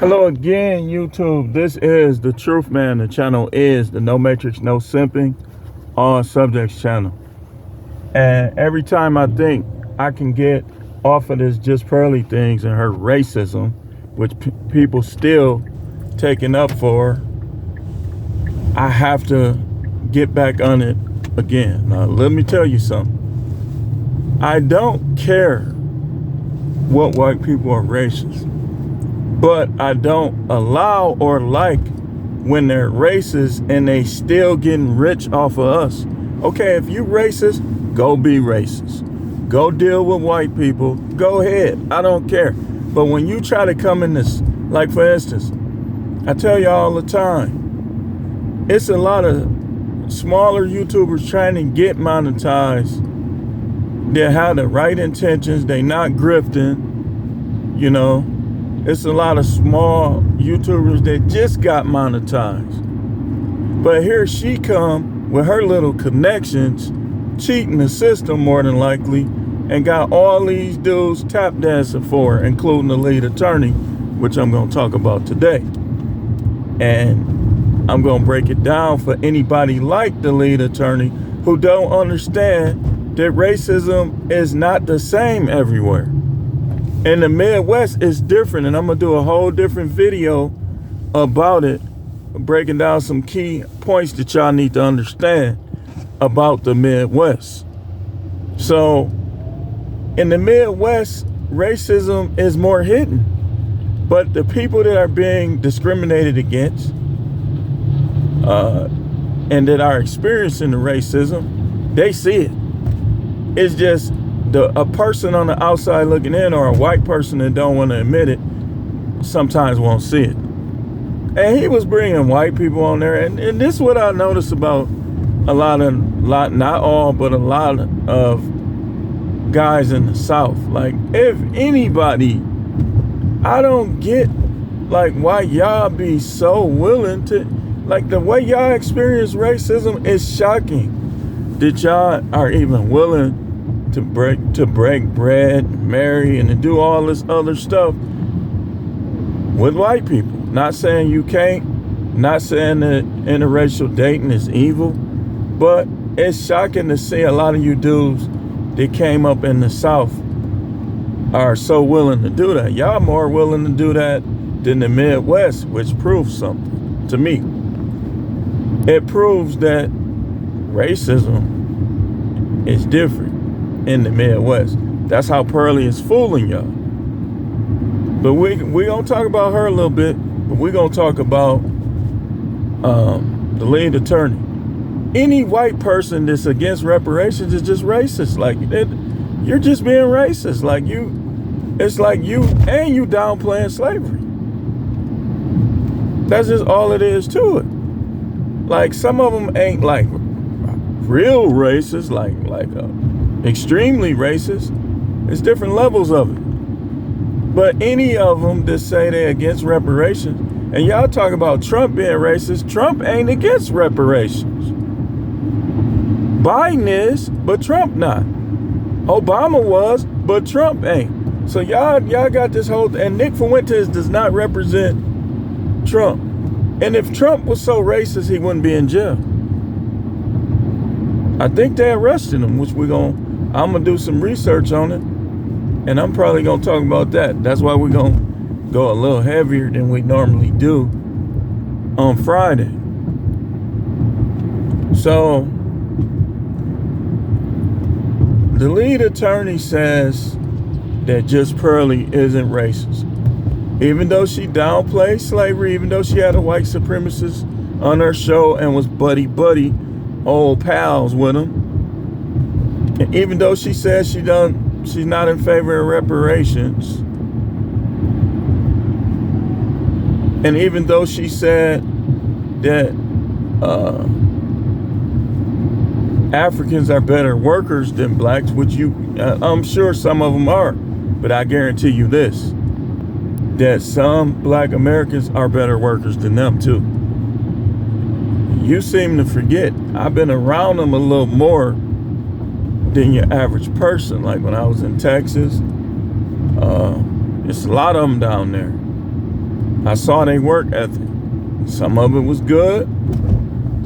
Hello again, YouTube. This is the Truth Man. The channel is the No Matrix, No Simping, All Subjects channel. And every time I think I can get off of this Just Pearly things and her racism, which people still taking up for, I have to get back on it again. Now, let me tell you something. I don't care what white people are racist. But I don't allow or like when they're racist and they still getting rich off of us. Okay, if you racist, go be racist. Go deal with white people. Go ahead. I don't care. But when you try to come in this, like for instance, I tell you all the time, it's a lot of smaller YouTubers trying to get monetized. They have the right intentions. They not grifting, you know. It's a lot of small YouTubers that just got monetized. But here she come with her little connections, cheating the system more than likely, and got all these dudes tap dancing for her, including the lead attorney, which I'm going to talk about today. And I'm going to break it down for anybody like the lead attorney who don't understand that racism is not the same everywhere. In the Midwest, it's different, and I'm going to do a whole different video about it, breaking down some key points that y'all need to understand about the Midwest. So, in the Midwest, racism is more hidden, but the people that are being discriminated against and that are experiencing the racism, they see it. It's just a person on the outside looking in, or a white person that don't want to admit it, sometimes won't see it. And he was bringing white people on there, and this is what I noticed about a lot, not all, but a lot of guys in the South. Like, if anybody, I don't get like why y'all be so willing to, like the way y'all experience racism is shocking, that y'all are even willing to break bread, marry, and to do all this other stuff with white people. Not saying you can't, not saying that interracial dating is evil, but it's shocking to see a lot of you dudes that came up in the South are so willing to do that. Y'all more willing to do that than the Midwest, which proves something to me. It proves that racism is different in the Midwest. That's how Pearly is fooling y'all. But we gonna talk about her a little bit, but we gonna talk about the lead attorney. Any white person that's against reparations is just racist. Like, you're just being racist. Like, it's like you downplaying slavery. That's just all it is to it. Like, some of them ain't like real racist, like extremely racist. It's different levels of it. But any of them that say they're against reparations, and y'all talk about Trump being racist, Trump ain't against reparations. Biden is, but Trump not. Obama was, but Trump ain't. So y'all got this whole, and Nick Fuentes does not represent Trump. And if Trump was so racist, he wouldn't be in jail. I think they arrested him, which I'm gonna do some research on it, and I'm probably gonna talk about that. That's why we're gonna go a little heavier than we normally do on Friday. So the lead attorney says that Just Pearly isn't racist, even though she downplayed slavery, even though she had a white supremacist on her show and was buddy old pals with him. And even though she says she's not in favor of reparations, and even though she said that Africans are better workers than blacks, which I'm sure some of them are, but I guarantee you this, that some black Americans are better workers than them too. You seem to forget, I've been around them a little more than your average person. Like when I was in Texas, it's a lot of them down there. I saw their work ethic. Some of it was good,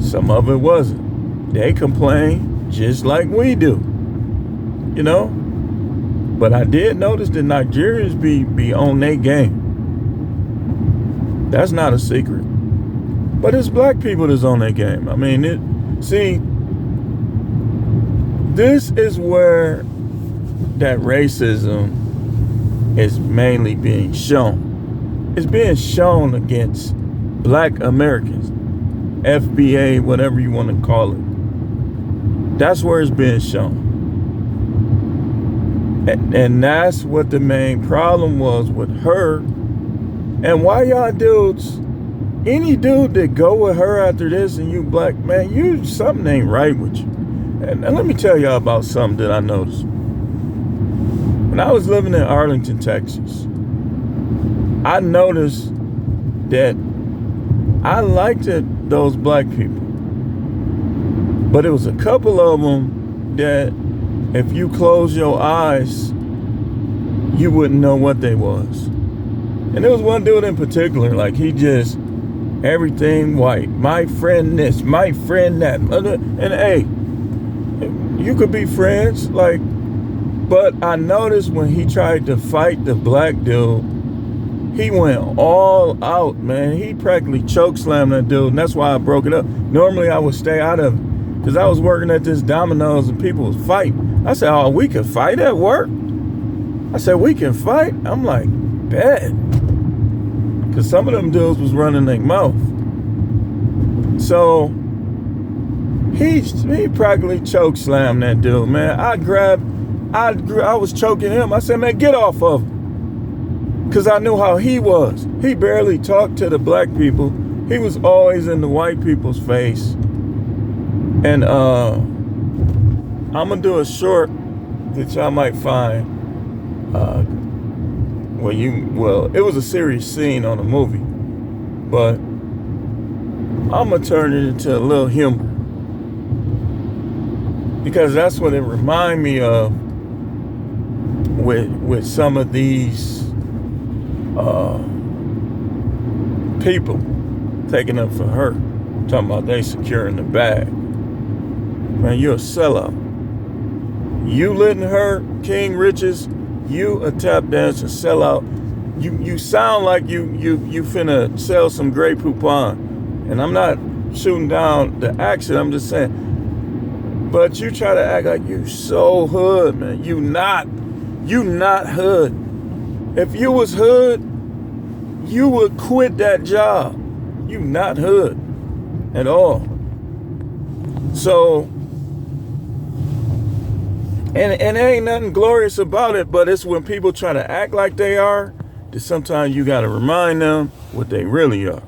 some of it wasn't. They complain just like we do, you know. But I did notice that Nigerians be on their game. That's not a secret. But it's black people that's on their game. I mean, this is where that racism is mainly being shown. It's being shown against black Americans, FBA, whatever you want to call it. That's where it's being shown. And that's what the main problem was with her. And why y'all dudes, any dude that go with her after this and you black, man, something ain't right with you. And let me tell y'all about something that I noticed. When I was living in Arlington, Texas, I noticed that I liked those black people. But it was a couple of them that if you close your eyes, you wouldn't know what they was. And there was one dude in particular, like he just, everything white. My friend this, my friend that. And hey, you could be friends, like, but I noticed when he tried to fight the black dude, he went all out, man. He practically chokeslammed that dude, and that's why I broke it up. Normally I would stay out of it, because I was working at this Domino's and people was fighting. I said, oh, we can fight at work? I said, we can fight? I'm like, bet. Because some of them dudes was running their mouth. So he practically chokeslammed that dude, man. I was choking him. I said, man, get off of him. Because I knew how he was. He barely talked to the black people. He was always in the white people's face. And I'm going to do a short that y'all might find. It was a serious scene on a movie. But I'm going to turn it into a little humor. Because that's what it reminded me of with some of these people taking up for her. Talking about they securing the bag. Man, you're a sellout. You letting her, King Riches, you a tap dancer, sellout. You sound like you finna sell some Grey Poupon. And I'm not shooting down the action, I'm just saying. But you try to act like you so hood, man. You not hood. If you was hood, you would quit that job. You not hood at all. So, and there ain't nothing glorious about it, but it's when people try to act like they are, that sometimes you gotta remind them what they really are.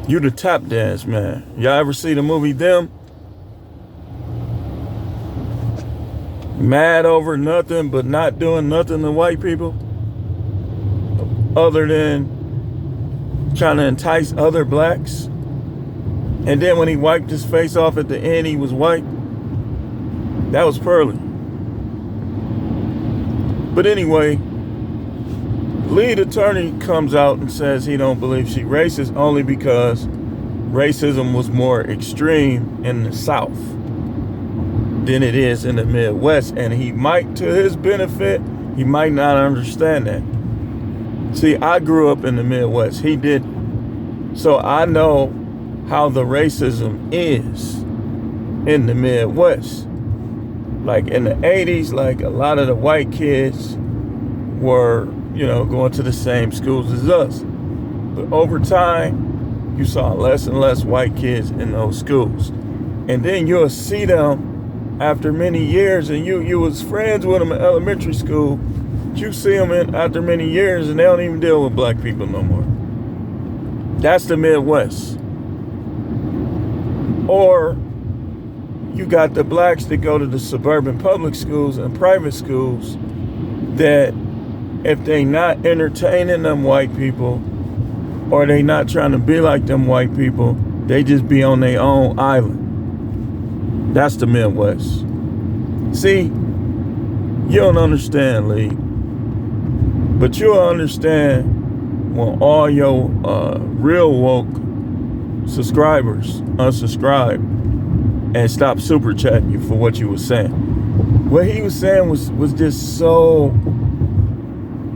You the tap dance man. Y'all ever see the movie Them? Mad over nothing but not doing nothing to white people other than trying to entice other blacks. And then when he wiped his face off at the end, he was white. That was Pearly. But anyway, lead attorney comes out and says he don't believe she racist only because racism was more extreme in the South than it is in the Midwest. And he might, to his benefit, he might not understand that. See, I grew up in the Midwest. He didn't. So I know how the racism is in the Midwest. Like in the 80s, like a lot of the white kids were, going to the same schools as us. But over time, you saw less and less white kids in those schools. And then you'll see them after many years, and you was friends with them in elementary school. You see them after many years, and they don't even deal with black people no more. That's the Midwest. Or you got the blacks that go to the suburban public schools and private schools that if they not entertaining them white people or they not trying to be like them white people, they just be on their own island. That's the Midwest. See, you don't understand, Lee. But you'll understand when all your real woke subscribers unsubscribe and stop super chatting you for what you were saying. What he was saying was just so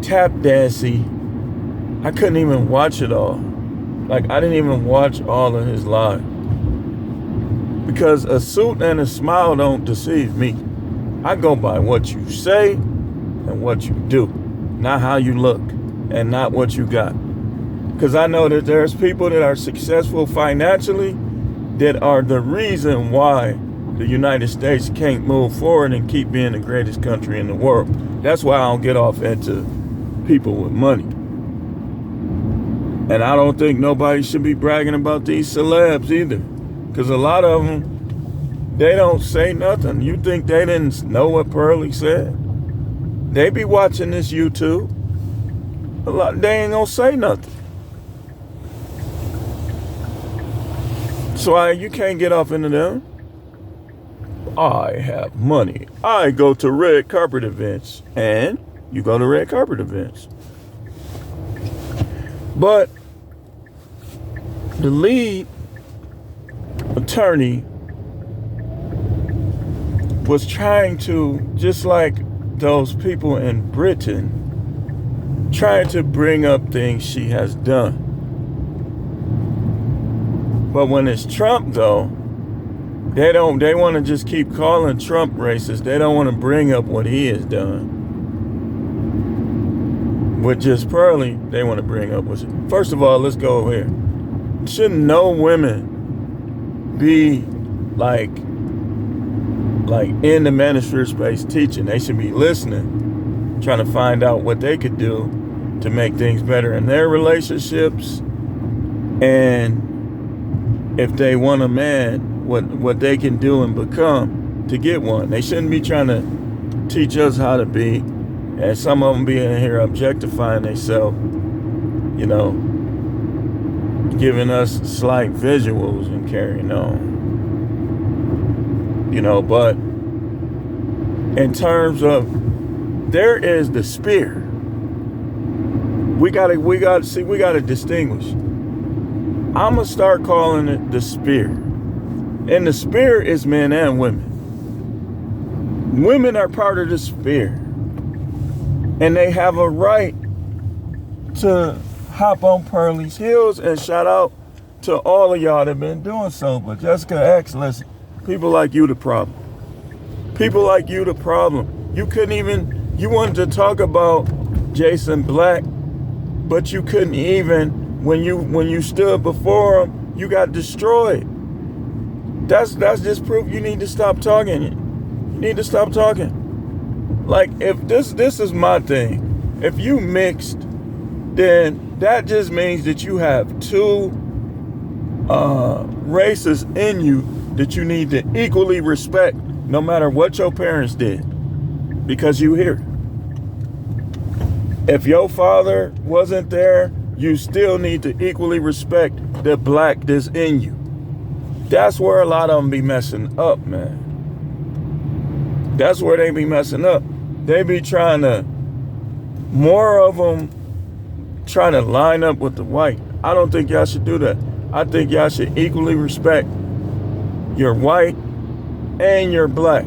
tap dancey. I couldn't even watch it all. Like, I didn't even watch all of his live. Because a suit and a smile don't deceive me. I go by what you say and what you do, not how you look and not what you got. Because I know that there's people that are successful financially that are the reason why the United States can't move forward and keep being the greatest country in the world. That's why I don't get off into people with money. And I don't think nobody should be bragging about these celebs either. Because a lot of them, they don't say nothing. You think they didn't know what Pearly said? They be watching this YouTube. They ain't gonna say nothing. So you can't get off into them. I have money. I go to red carpet events. And you go to red carpet events. But the lead attorney was trying to, just like those people in Britain, trying to bring up things she has done. But when it's Trump, though, they want to just keep calling Trump racist. They don't want to bring up what he has done. With Just Pearly, they want to bring up what's... First of all, let's go over here. Shouldn't no women be like in the manosphere space teaching? They should be listening, trying to find out what they could do to make things better in their relationships, and if they want a man, what they can do and become to get one. They shouldn't be trying to teach us how to be, and some of them be in here objectifying themselves, you know, giving us slight visuals and carrying on. You know, but in terms of, there is the spear. We gotta distinguish. I'm gonna start calling it the spear. And the spear is men and women. Women are part of the spear. And they have a right to hop on Pearly's heels, and shout out to all of y'all that have been doing so. But Jessica X, listen, people like you the problem. People like you the problem. You wanted to talk about Jason Black, but you couldn't even, when you stood before him, you got destroyed. That's just proof you need to stop talking. You need to stop talking. Like, if this is my thing. If you mixed, then that just means that you have two races in you that you need to equally respect, no matter what your parents did, because you here. If your father wasn't there, you still need to equally respect the black that's in you. That's where a lot of them be messing up, man. That's where they be messing up. They be trying to, more of them trying to line up with the white. I don't think y'all should do that. I think y'all should equally respect your white and your black.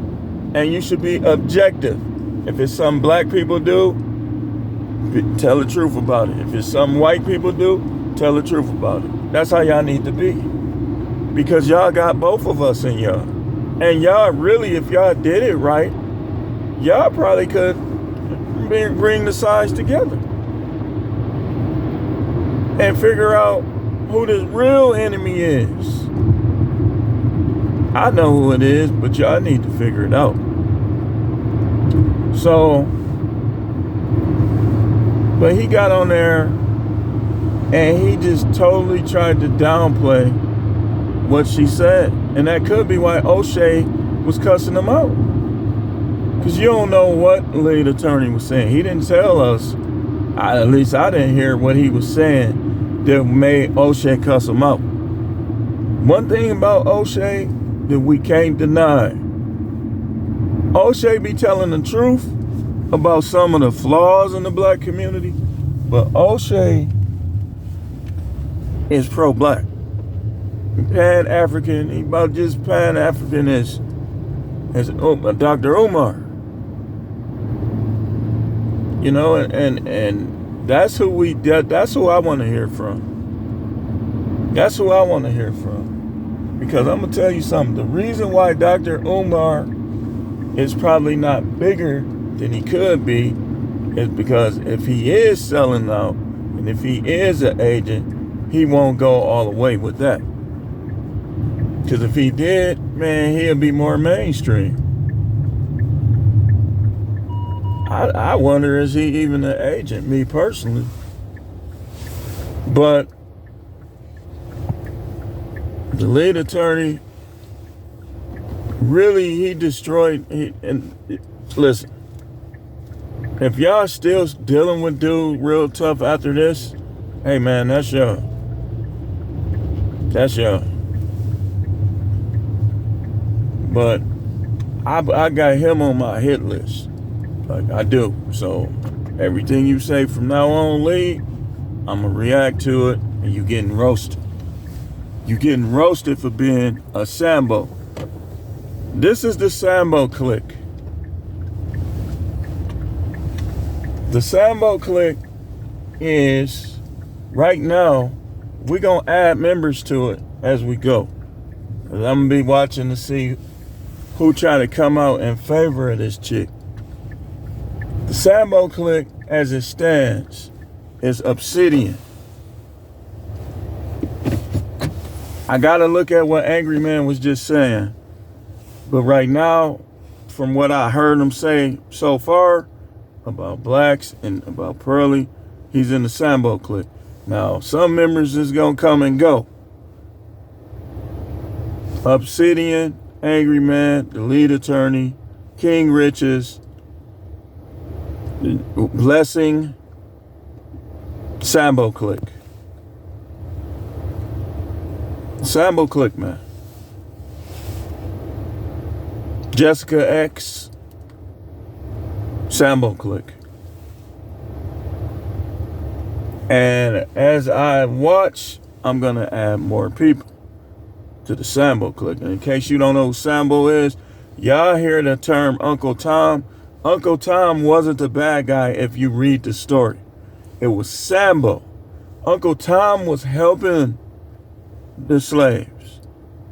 And you should be objective. If it's something black people do, tell the truth about it. If it's something white people do, tell the truth about it. That's how y'all need to be. Because y'all got both of us in y'all. And y'all really, if y'all did it right, y'all probably could bring the sides together and figure out who the real enemy is. I know who it is, but y'all need to figure it out. So, but he got on there and he just totally tried to downplay what she said. And that could be why O'Shea was cussing him out. Because you don't know what the lead attorney was saying. He didn't tell us, at least I didn't hear what he was saying that made O'Shea cuss him out. One thing about O'Shea that we can't deny, O'Shea be telling the truth, about some of the flaws in the black community, but O'Shea is pro-black. Pan-African, he about just Pan-African as Dr. Umar. You know, and that's who that's who I want to hear from. That's who I want to hear from. Because I'm gonna tell you something. The reason why Dr. Umar is probably not bigger than he could be is because if he is selling out and if he is an agent, he won't go all the way with that. Because if he did, man, he'll be more mainstream. I wonder, is he even an agent, me personally? But the lead attorney, really, he destroyed, and listen, if y'all still dealing with dude real tough after this, hey man, that's y'all. That's y'all. But I got him on my hit list. Like I do. So everything you say from now on, Lee, I'm gonna react to it, and you getting roasted. You getting roasted for being a Sambo. This is the Sambo clique. The Sambo clique is, right now, we're gonna add members to it as we go. I'm gonna be watching to see who try to come out in favor of this chick. The Sambo clique, as it stands, is Obsidian. I gotta look at what Angry Man was just saying. But right now, from what I heard him say so far about blacks and about Pearly, he's in the Sambo clique. Now, some members is gonna come and go. Obsidian, Angry Man, the lead attorney, King Riches, Blessing, Sambo clique. Sambo clique, man. Jessica X, Sambo clique. And as I watch, I'm gonna add more people to the Sambo clique. And in case you don't know who Sambo is, y'all hear the term Uncle Tom. Uncle Tom wasn't the bad guy if you read the story. It was Sambo. Uncle Tom was helping the slaves.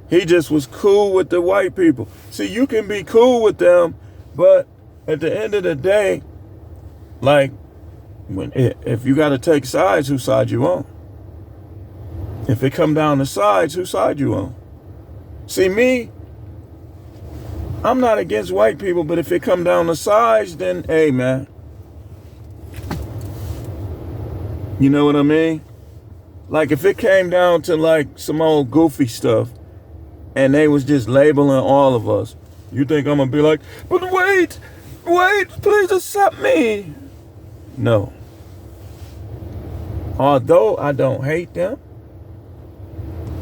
He just was cool with the white people. See, you can be cool with them, but at the end of the day, like, if you got to take sides, whose side you on? If it come down to sides, whose side you on? See, me, I'm not against white people, but if it come down to sides, then, hey, man. You know what I mean? Like, if it came down to, like, some old goofy stuff, and they was just labeling all of us, you think I'm going to be like, but wait, please accept me. No. Although I don't hate them,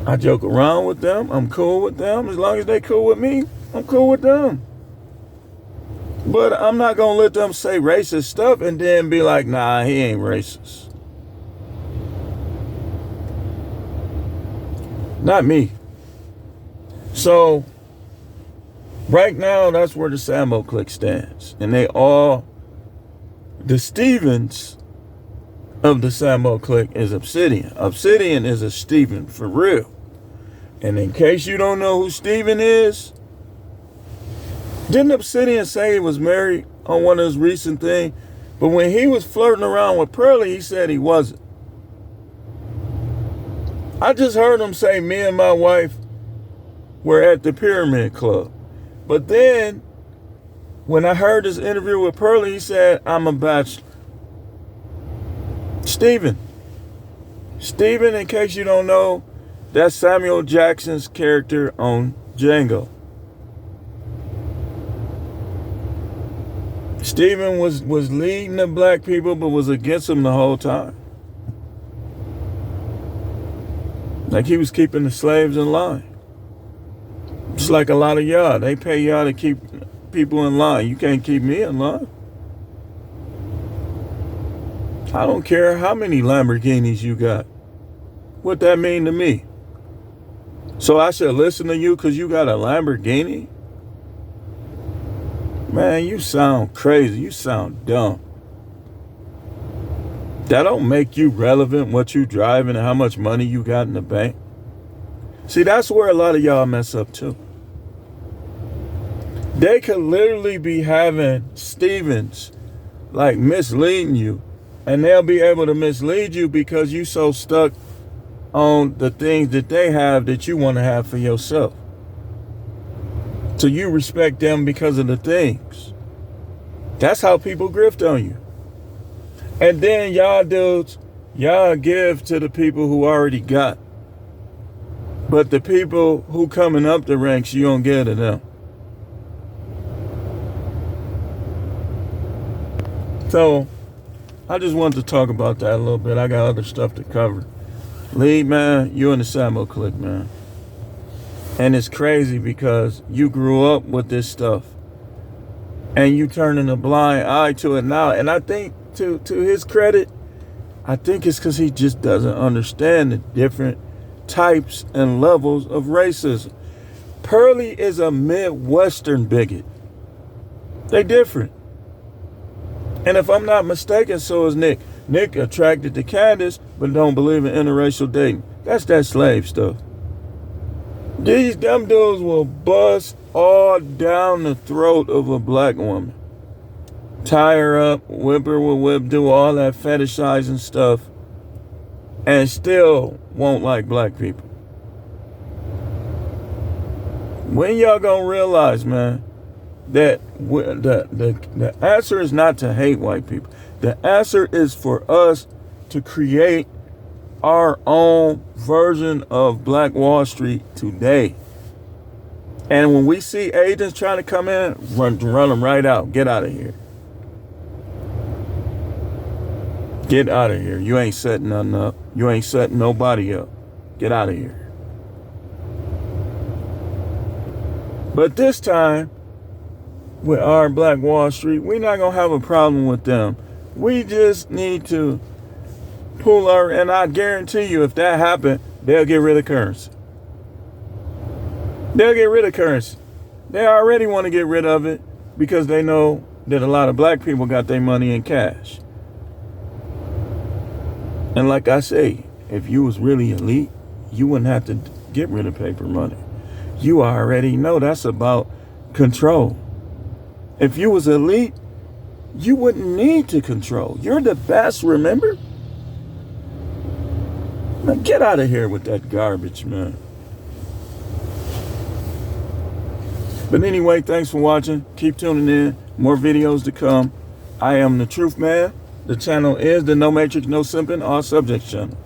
I joke around with them, I'm cool with them. As long as they cool with me, I'm cool with them. But I'm not going to let them say racist stuff and then be like, nah, he ain't racist. Not me. So, right now, that's where the Sambo clique stands. And they all, the Stevens of the Sambo clique is Obsidian. Obsidian is a Steven, for real. And in case you don't know who Steven is, didn't Obsidian say he was married on one of his recent things? But when he was flirting around with Pearly, he said he wasn't. I just heard him say, me and my wife were at the Pyramid Club. But then, when I heard his interview with Pearly, he said, I'm a bachelor. Steven, in case you don't know, that's Samuel Jackson's character on Django. Steven was leading the black people, but was against them the whole time. Like he was keeping the slaves in line. Just like a lot of y'all. They pay y'all to keep people in line. You can't keep me in line. I don't care how many Lamborghinis you got. What that mean to me? So I should listen to you because you got a Lamborghini? Man, you sound crazy. You sound dumb. That don't make you relevant, what you driving and how much money you got in the bank. See, that's where a lot of y'all mess up too. They could literally be having Stevens like misleading you, and they'll be able to mislead you because you so stuck on the things that they have that you want to have for yourself. So you respect them because of the things. That's how people grift on you. And then y'all dudes, y'all give to the people who already got. But the people who coming up the ranks, you don't give to them. So I just wanted to talk about that a little bit. I got other stuff to cover. Lee, man, you in the sambo'd clique, man. And it's crazy because you grew up with this stuff. And you turning a blind eye to it now. And I think, to his credit, I think it's because he just doesn't understand the different types and levels of racism. Pearly is a Midwestern bigot. They different. And if I'm not mistaken, so is Nick. Nick attracted to Candace, but don't believe in interracial dating. That's that slave stuff. Them dudes will bust all down the throat of a black woman. Tie her up, whip her with whip, do all that fetishizing stuff, and still won't like black people. When y'all gonna realize, man, that the answer is not to hate white people. The answer is for us to create our own version of Black Wall Street today. And when we see agents trying to come in, run them right out. Get out of here. Get out of here. You ain't setting nothing up. You ain't setting nobody up. Get out of here. But this time, with our Black Wall Street, we're not going to have a problem with them. We just need to pull our, and I guarantee you, if that happened, they'll get rid of currency. They'll get rid of currency. They already want to get rid of it because they know that a lot of black people got their money in cash. And like I say, if you was really elite, you wouldn't have to get rid of paper money. You already know that's about control. If you was elite, you wouldn't need to control. You're the best, remember? Man, get out of here with that garbage, man. But anyway, thanks for watching. Keep tuning in. More videos to come. I am the Truth Man. The channel is the No Matrix, No Simping, All Subjects channel.